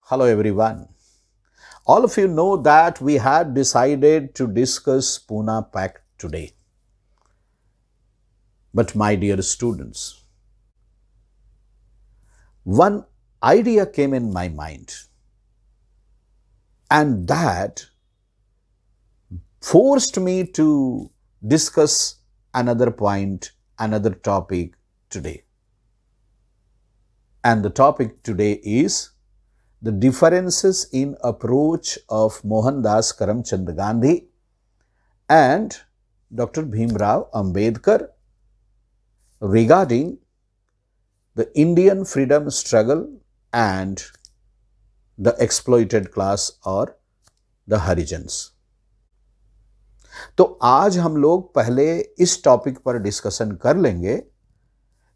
Hello everyone. All of you know that we had decided to discuss Pune Pact today. But my dear students, one idea came in my mind and that forced me to discuss another point, another topic today. And the topic today is the differences in approach of Mohandas Karamchand Gandhi and Dr. Bhimrao Ambedkar regarding the Indian freedom struggle and the exploited class or the Harijans. तो आज हम लोग पहले इस topic पर discussion कर लेंगे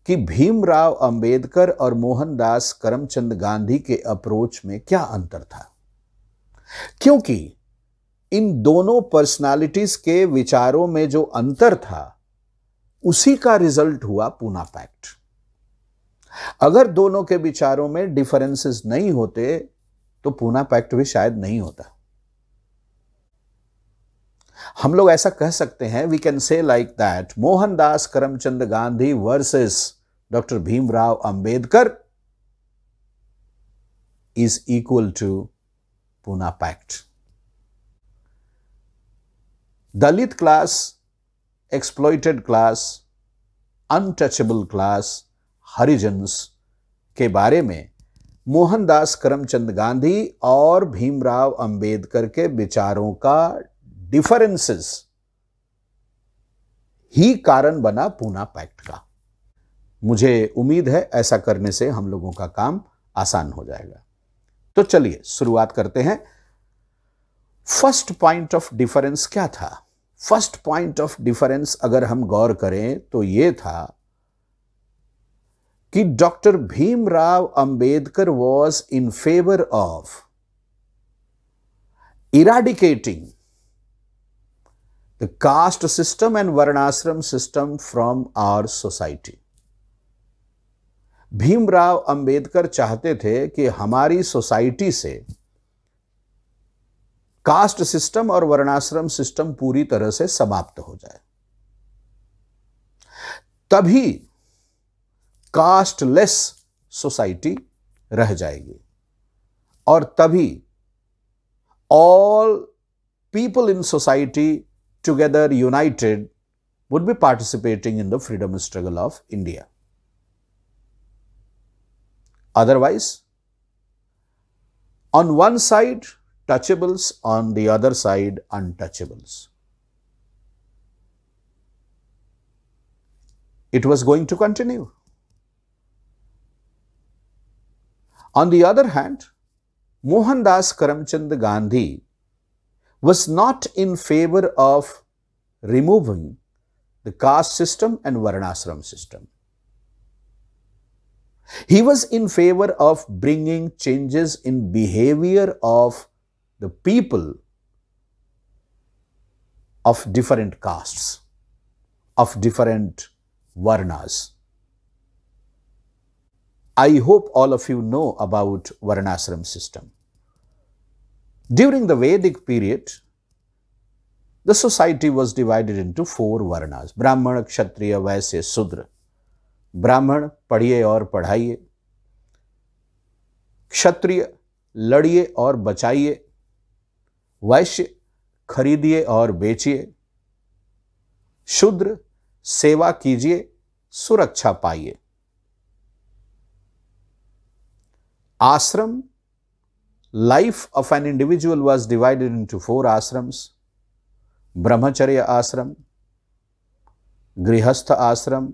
कि भीमराव अंबेडकर और मोहनदास करमचंद गांधी के अप्रोच में क्या अंतर था, क्योंकि इन दोनों पर्सनालिटीज के विचारों में जो अंतर था उसी का रिजल्ट हुआ पूना पैक्ट। अगर दोनों के विचारों में डिफरेंसेस नहीं होते तो पूना पैक्ट भी शायद नहीं होता। हम लोग ऐसा कह सकते हैं, we can say like that Mohandas Karamchand Gandhi versus doctor Bhimrao Ambedkar is equal to Pune Pact. Dalit class, exploited class, untouchable class, Harijans के बारे में मोहनदास करमचंद गांधी और भीमराव अंबेडकर के विचारों का डिफरेंसेस ही कारण बना पूना पैक्ट का। मुझे उम्मीद है ऐसा करने से हम लोगों का काम आसान हो जाएगा। तो चलिए शुरुआत करते हैं। फर्स्ट पॉइंट ऑफ डिफरेंस क्या था? फर्स्ट पॉइंट ऑफ डिफरेंस अगर हम गौर करें तो यह था कि doctor Bhimrao Ambedkar was in favour of eradicating the caste system and varnashram system from our society. Bhimrao Ambedkar चाहते थे कि हमारी सोसाइटी से कास्ट सिस्टम और वर्णाश्रम सिस्टम पूरी तरह से समाप्त हो जाए, तभी कास्टलेस सोसाइटी रह जाएगी और तभी all people in society together united would be participating in the freedom struggle of India. Otherwise, on one side touchables, on the other side untouchables. It was going to continue. On the other hand, Mohandas Karamchand Gandhi was not in favor of removing the caste system and varnashram system. He was in favor of bringing changes in behavior of the people of different castes, of different varnas. I hope all of you know about varnashram system. During the Vedic period, the society was divided into 4 varnas: Brahman, Kshatriya, Vaisya, Sudra. Brahman, पढ़िए और पढ़ाइए; क्षत्रिय, लड़िए और बचाइए; वैश्य, खरीदिए और बेचिए; शूद्र, सेवा कीजिए, सुरक्षा पाइए। आश्रम, life of an individual was divided into 4 ashrams: Brahmacharya ashram, Grihastha ashram,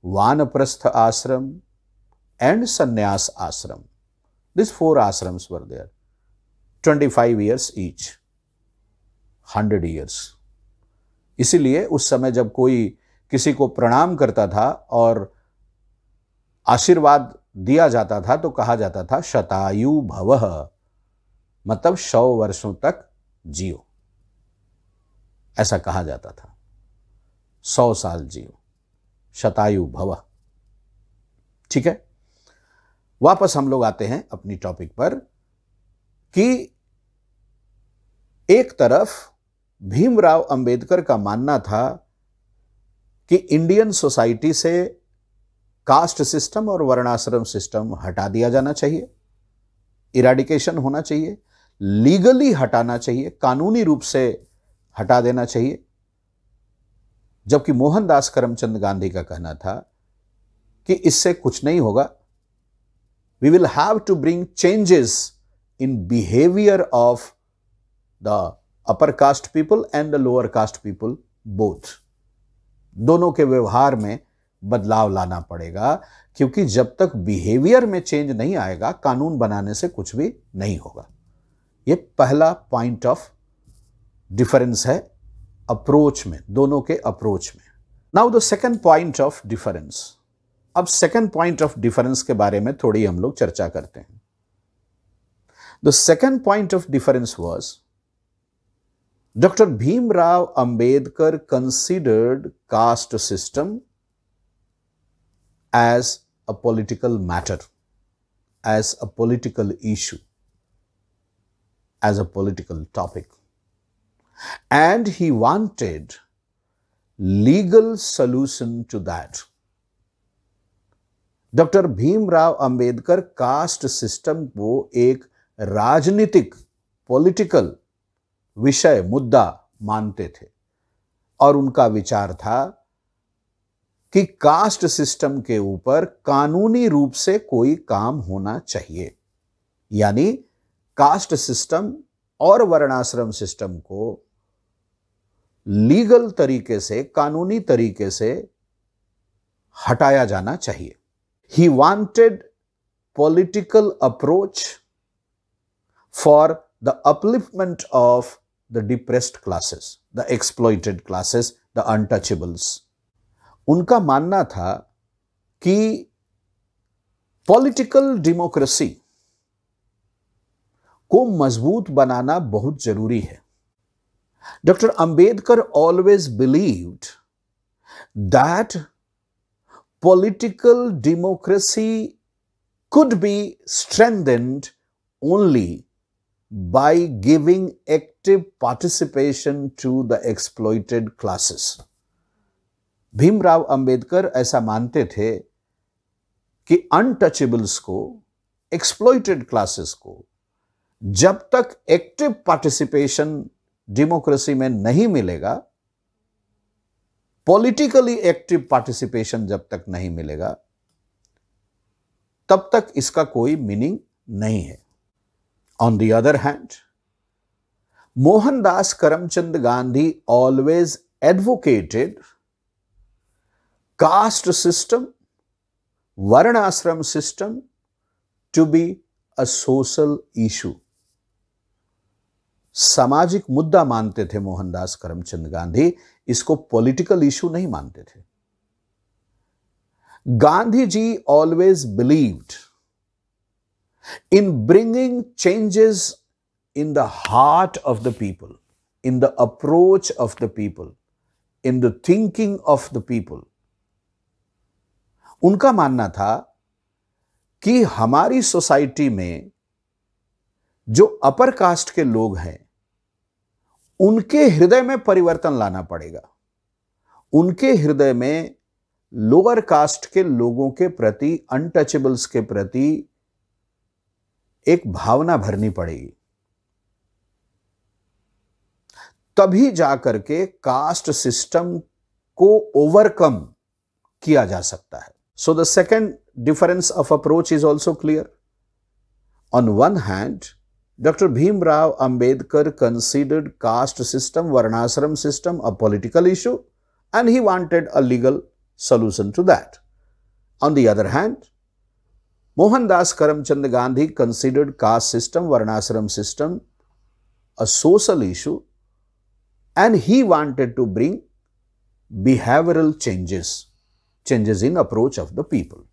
Vanaprastha ashram and Sannyas ashram. These 4 ashrams were there. 25 years each, 100 years. इसीलिए उस समय जब कोई किसी को प्रणाम करता था और आशीर्वाद दिया जाता था तो कहा जाता था शतायु भवः, मतलब 100 वर्षों तक जियो, ऐसा कहा जाता था। 100 साल जियो, शतायु भवः। ठीक है, वापस हम लोग आते हैं अपनी टॉपिक पर कि एक तरफ भीमराव अंबेडकर का मानना था कि इंडियन सोसाइटी से कास्ट सिस्टम और वर्णाश्रम सिस्टम हटा दिया जाना चाहिए, इराडिकेशन होना चाहिए, लीगली हटाना चाहिए, कानूनी रूप से हटा देना चाहिए। जबकि मोहनदास करमचंद गांधी का कहना था कि इससे कुछ नहीं होगा, we will have to bring changes in behaviour of the upper caste people and the lower caste people both. दोनों के व्यवहार में बदलाव लाना पड़ेगा, क्योंकि जब तक बिहेवियर में चेंज नहीं आएगा कानून बनाने से कुछ भी नहीं होगा। यह पहला पॉइंट ऑफ डिफरेंस है अप्रोच में, दोनों के अप्रोच में। Now the second point of difference. अब सेकंड पॉइंट ऑफ डिफरेंस के बारे में थोड़ी हम लोग चर्चा करते हैं। The second point of difference was Dr. Bhimrao Ambedkar considered caste system as a political matter, as a political issue, as a political topic. And he wanted legal solution to that. Dr. Bhimrao Ambedkar caste system को एक राजनीतिक, political विषय, मुद्दा मानते थे और उनका विचार था कि कास्ट सिस्टम के ऊपर कानूनी रूप से कोई काम होना चाहिए, यानी कास्ट सिस्टम और वर्णाश्रम सिस्टम को लीगल तरीके से, कानूनी तरीके से हटाया जाना चाहिए। He wanted political approach for the upliftment of the depressed classes, the exploited classes, the untouchables. उनका मानना था कि पॉलिटिकल डेमोक्रेसी को मजबूत बनाना बहुत जरूरी है। Doctor Ambedkar always believed that political democracy could be strengthened only by giving active participation to the exploited classes. Bhimrao Ambedkar ऐसा मानते थे कि अनटचेबल्स को, एक्सप्लॉइटेड क्लासेस को जब तक एक्टिव पार्टिसिपेशन डेमोक्रेसी में नहीं मिलेगा, पॉलिटिकली एक्टिव पार्टिसिपेशन जब तक नहीं मिलेगा, तब तक इसका कोई मीनिंग नहीं है। On the other hand, Mohandas Karamchand Gandhi always advocated caste system, Varnashram system to be a social issue. सामाजिक मुद्दा मानते थे मोहनदास करमचंद गांधी, इसको पॉलिटिकल इशू नहीं मानते थे। Gandhi ji always believed in bringing changes in the heart of the people, in the approach of the people, in the thinking of the people. उनका मानना था कि हमारी सोसाइटी में जो अपर कास्ट के लोग हैं, उनके हृदय में परिवर्तन लाना पड़ेगा। उनके हृदय में लोअर कास्ट के लोगों के प्रति, अनटचेबल्स के प्रति एक भावना भरनी पड़ेगी, तभी जाकर के कास्ट सिस्टम को ओवरकम किया जा सकता है। So the second difference of approach is also clear. On one hand, Dr. Bhimrao Ambedkar considered caste system, Varnashram system a political issue, and he wanted a legal solution to that. On the other hand, Mohandas Karamchand Gandhi considered caste system, Varnashram system a social issue, and he wanted to bring behavioral changes in approach of the people.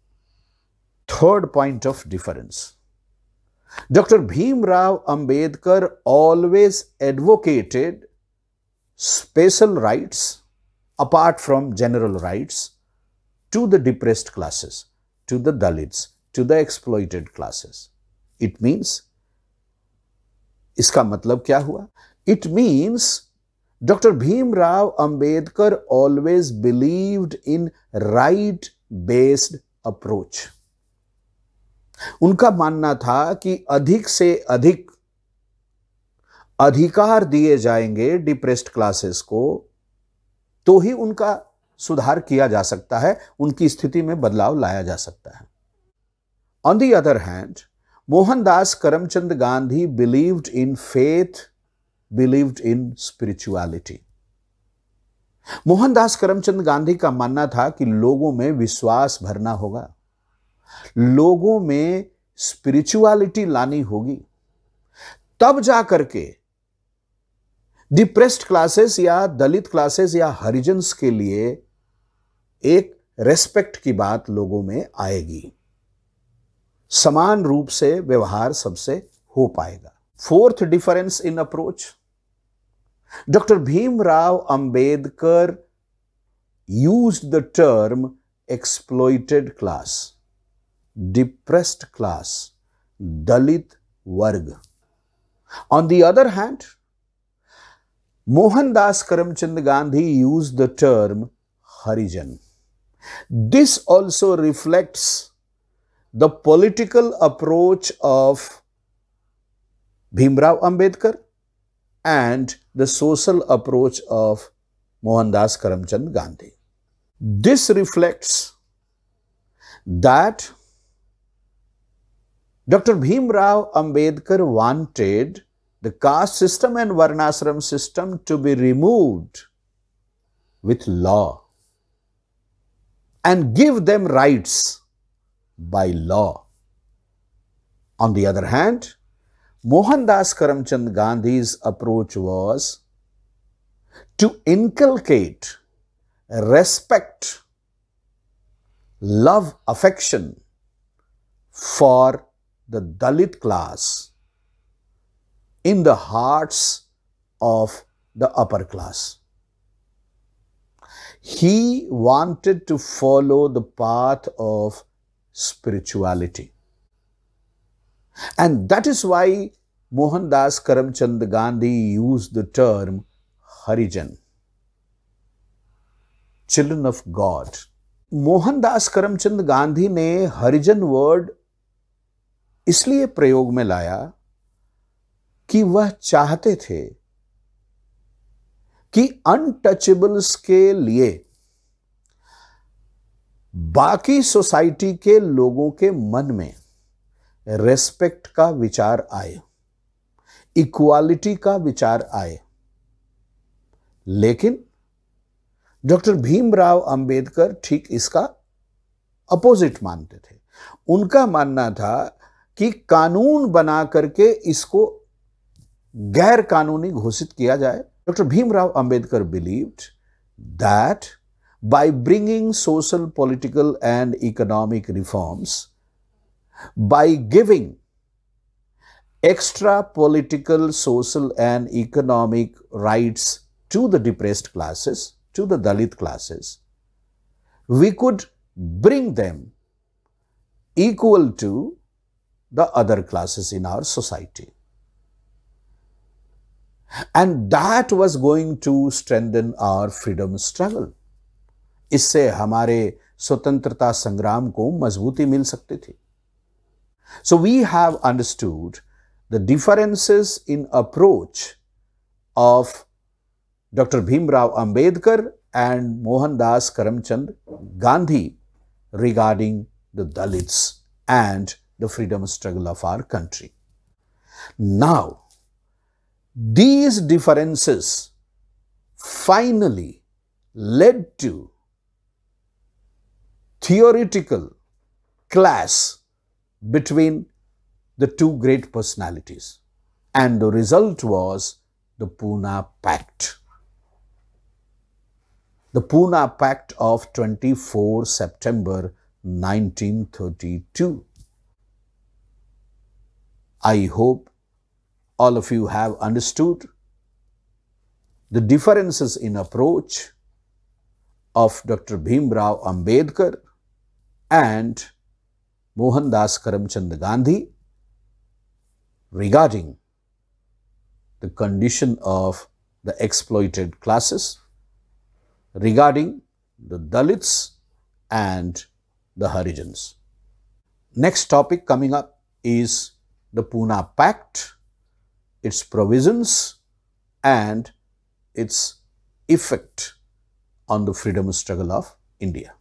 Third point of difference. Dr. Bhimrao Ambedkar always advocated special rights apart from general rights to the depressed classes, to the Dalits, to the exploited classes. It means इसका मतलब क्या हुआ? It means doctor Bhimrao Ambedkar always believed in right based approach. उनका मानना था कि अधिक से अधिक अधिकार दिए जाएंगे डिप्रेस्ड क्लासेस को तो ही उनका सुधार किया जा सकता है, उनकी स्थिति में बदलाव लाया जा सकता है। On the other hand, Mohandas Karamchand Gandhi believed in faith, believed in spirituality. Mohandas Karamchand Gandhi का मानना था कि लोगों में विश्वास भरना होगा, लोगों में स्पिरिचुअलिटी लानी होगी, तब जाकर के डिप्रेस्ड क्लासेस या दलित क्लासेस या हरिजन्स के लिए एक रेस्पेक्ट की बात लोगों में आएगी, समान रूप से व्यवहार सबसे हो पाएगा। Fourth difference in approach, doctor Bhimrao Ambedkar used the term exploited class, depressed class, Dalit वर्ग। On the other hand, Mohandas Karamchand Gandhi used the term Harijan. This also reflects the political approach of Bhimrao Ambedkar and the social approach of Mohandas Karamchand Gandhi. This reflects that Dr. Bhimrao Ambedkar wanted the caste system and varnashram system to be removed with law and give them rights by law. On the other hand, Mohandas Karamchand Gandhi's approach was to inculcate respect, love, affection for the Dalit class in the hearts of the upper class. He wanted to follow the path of spirituality. And that is why Mohandas Karamchand Gandhi used the term Harijan, children of God. Mohandas Karamchand Gandhi ने हरिजन word इसलिए प्रयोग में लाया कि वह चाहते थे कि अनटचेबल्स के लिए बाकी सोसाइटी के लोगों के मन में रेस्पेक्ट का विचार आए, इक्वालिटी का विचार आए। लेकिन डॉक्टर भीमराव अंबेडकर ठीक इसका अपोजिट मानते थे। उनका मानना था कि कानून बना करके इसको गैर कानूनी घोषित किया जाए। Doctor Bhimrao Ambedkar believed that by bringing social, political and economic reforms, by giving extra political, social and economic rights to the depressed classes, to the Dalit classes, we could bring them equal to the other classes in our society. And that was going to strengthen our freedom struggle. इससे हमारे स्वतंत्रता संग्राम को मजबूती मिल सकती थी. So we have understood the differences in approach of Dr. Bhimrao Ambedkar and Mohandas Karamchand Gandhi regarding the Dalits and the freedom struggle of our country. Now, these differences finally led to theoretical clash between the two great personalities, and the result was the Pune Pact. The Pune Pact of 24 September 1932. I hope all of you have understood the differences in approach of Dr. Bhimrao Ambedkar and Mohandas Karamchand Gandhi regarding the condition of the exploited classes, regarding the Dalits and the Harijans. Next topic coming up is the Pune Pact, its provisions and its effect on the freedom struggle of India.